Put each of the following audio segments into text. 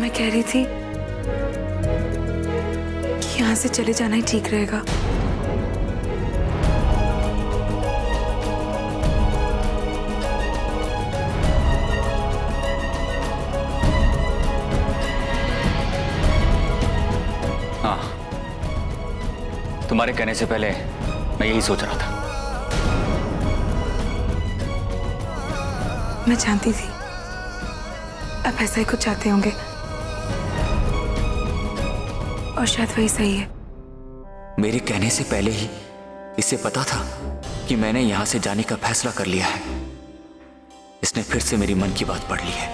मैं कह रही थी कि यहाँ से चले जाना ही ठीक रहेगा। हाँ, तुम्हारे कहने से पहले मैं यही सोच रहा था। मैं जानती थी आप ऐसा ही कुछ चाहते होंगे और शायद वही सही है। मेरे कहने से पहले ही इसे पता था कि मैंने यहां से जाने का फैसला कर लिया है। इसने फिर से मेरी मन की बात पढ़ ली है।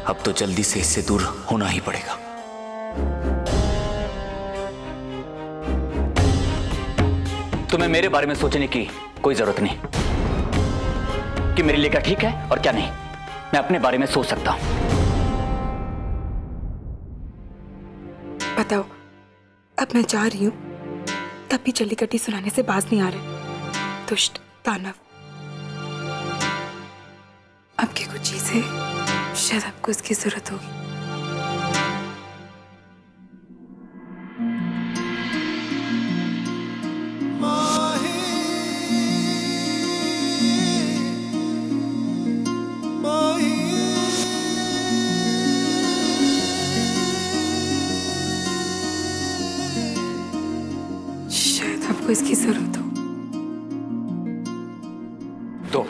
अब तो जल्दी से इससे दूर होना ही पड़ेगा। तुम्हें मेरे बारे में सोचने की कोई जरूरत नहीं कि मेरे लिए क्या ठीक है और क्या नहीं। मैं अपने बारे में सोच सकता हूं। बताओ, अब मैं जा रही हूं तब भी जल्लीकट्टी सुनाने से बाज नहीं आ रहे। दुष्ट दानव। आपकी कुछ चीजें शायद आपको इसकी जरूरत होगी। शायद आपको इसकी जरूरत हो। तो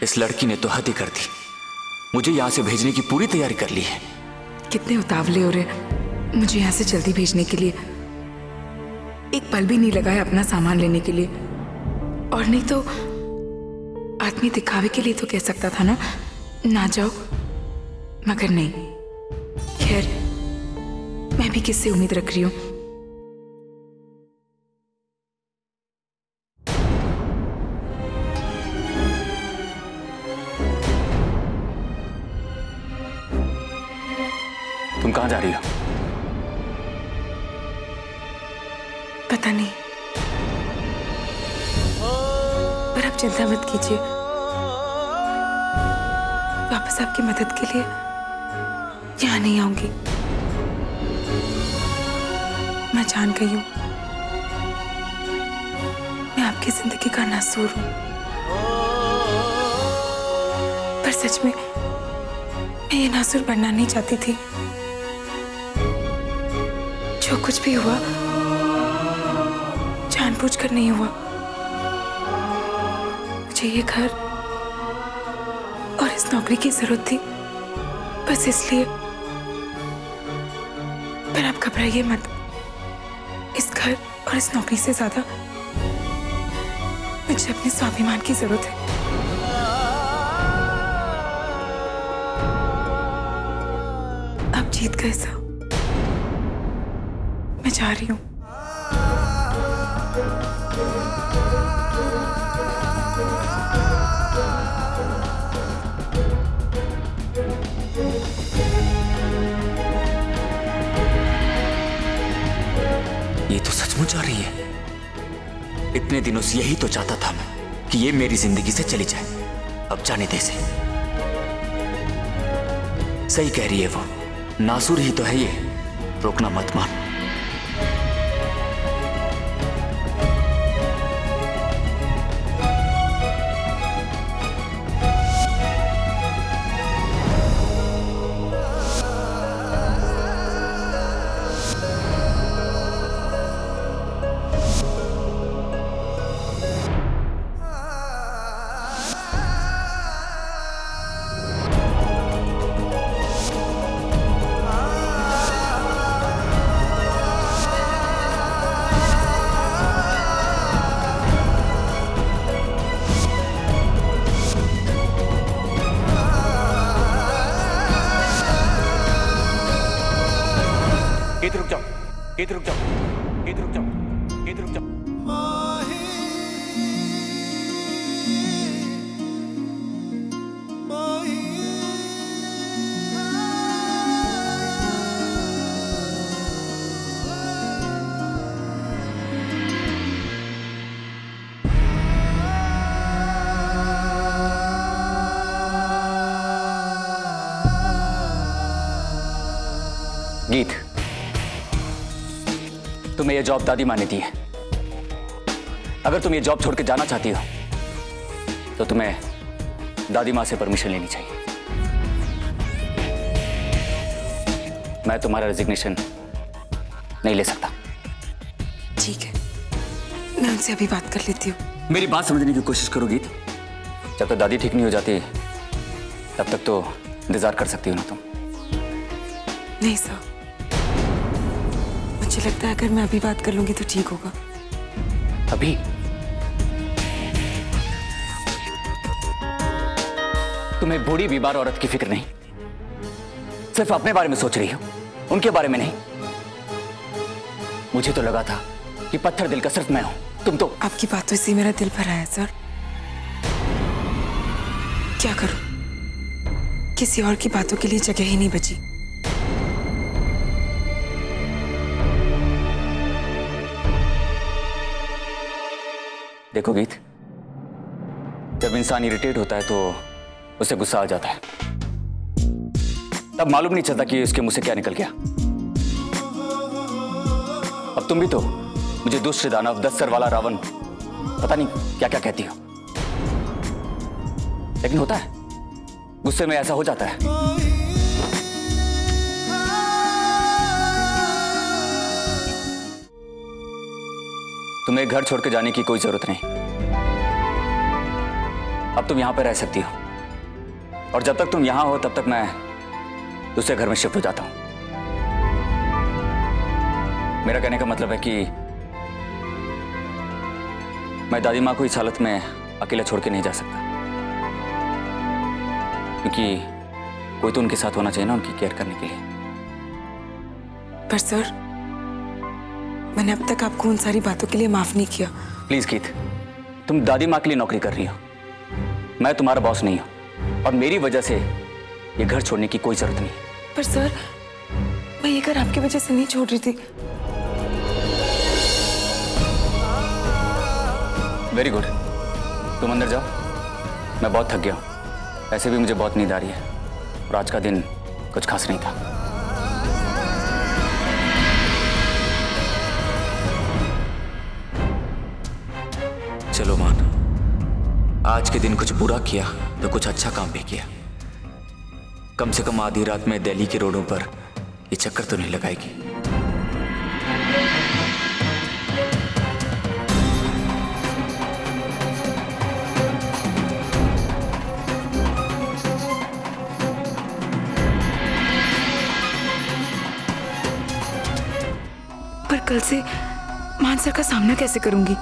इस लड़की ने तो हद ही कर दी। मुझे यहां से भेजने की पूरी तैयारी कर ली है। कितने उतावले हो रहे मुझे यहाँ से जल्दी भेजने के लिए। एक पल भी नहीं लगाया अपना सामान लेने के लिए। और नहीं तो आदमी दिखावे के लिए तो कह सकता था ना जाओ, मगर नहीं। खैर, मैं भी किससे उम्मीद रख रही हूँ। तुम कहां जा रही हो? पता नहीं, पर आप चिंता मत कीजिए। वापस आपकी मदद के लिए यहाँ नहीं आऊंगी। मैं जान गई हूं मैं आपकी जिंदगी का नासूर हूं। पर सच में मैं ये नासूर बनना नहीं चाहती थी। जो कुछ भी हुआ जानबूझकर नहीं हुआ। मुझे ये घर और इस नौकरी की जरूरत थी, बस इसलिए। पर आप घबराइए मत। इस घर और इस नौकरी से ज्यादा मुझे अपने स्वाभिमान की जरूरत है। आप जीत गए साहब। मैं जा रही हूं। ये तो सचमुच आ रही है। इतने दिनों से यही तो चाहता था मैं कि ये मेरी जिंदगी से चली जाए। अब जाने दे इसे। सही कह रही है वो। नासूर ही तो है ये। रोकना मत मान। इधर रुक जाओ, इधर रुक जाओ, इधर रुक जाओ, इधर रुक जाओ। गीत, तुम्हें यह जॉब दादी माँ ने दी है। अगर तुम ये जॉब छोड़ के जाना चाहती हो तो तुम्हें दादी माँ से परमिशन लेनी चाहिए। मैं तुम्हारा रेजिग्नेशन नहीं ले सकता। ठीक है, मैं उनसे अभी बात कर लेती हूँ। मेरी बात समझने की कोशिश करो गीत। जब तक दादी ठीक नहीं हो जाती तब तक तो इंतजार कर सकती हो ना तुम। नहीं सर, मुझे लगता है अगर मैं अभी बात कर लूंगी तो ठीक होगा। अभी? तुम्हें बूढ़ी बीमार औरत की फिक्र नहीं, सिर्फ अपने बारे में सोच रही हो, उनके बारे में नहीं। मुझे तो लगा था कि पत्थर दिल का सिर्फ मैं हूं, तुम तो। आपकी बातों से मेरा दिल भरा है सर। क्या करूं, किसी और की बातों के लिए जगह ही नहीं बची। देखो गीत, जब इंसान इरिटेट होता है तो उसे गुस्सा आ जाता है। तब मालूम नहीं चलता कि उसके मुंह से क्या निकल गया। अब तुम भी तो मुझे दुष्ट दानव, 10 सर वाला रावण, पता नहीं क्या क्या कहती हो। लेकिन होता है, गुस्से में ऐसा हो जाता है। तुम्हें घर छोड़ के जाने की कोई जरूरत नहीं। अब तुम यहां पर रह सकती हो, और जब तक तुम यहां हो तब तक मैं दूसरे घर में शिफ्ट हो जाता हूं। मेरा कहने का मतलब है कि मैं दादी मां को इस हालत में अकेला छोड़ के नहीं जा सकता, क्योंकि कोई तो उनके साथ होना चाहिए ना, उनकी केयर करने के लिए। पर सर, मैंने अब तक आपको उन सारी बातों के लिए माफ नहीं किया। प्लीज गीत, तुम दादी माँ के लिए नौकरी कर रही हो, मैं तुम्हारा बॉस नहीं हूं, और मेरी वजह से ये घर छोड़ने की कोई जरूरत नहीं। पर सर, मैं ये घर आपकी वजह से नहीं छोड़ रही थी। वेरी गुड, तुम अंदर जाओ, मैं बहुत थक गया हूं। ऐसे भी मुझे बहुत नींद आ रही है, और आज का दिन कुछ खास नहीं था। चलो मान, आज के दिन कुछ बुरा किया तो कुछ अच्छा काम भी किया। कम से कम आधी रात में दिल्ली के रोडों पर ये चक्कर तो नहीं लगाएगी। पर कल से मान सर का सामना कैसे करूंगी?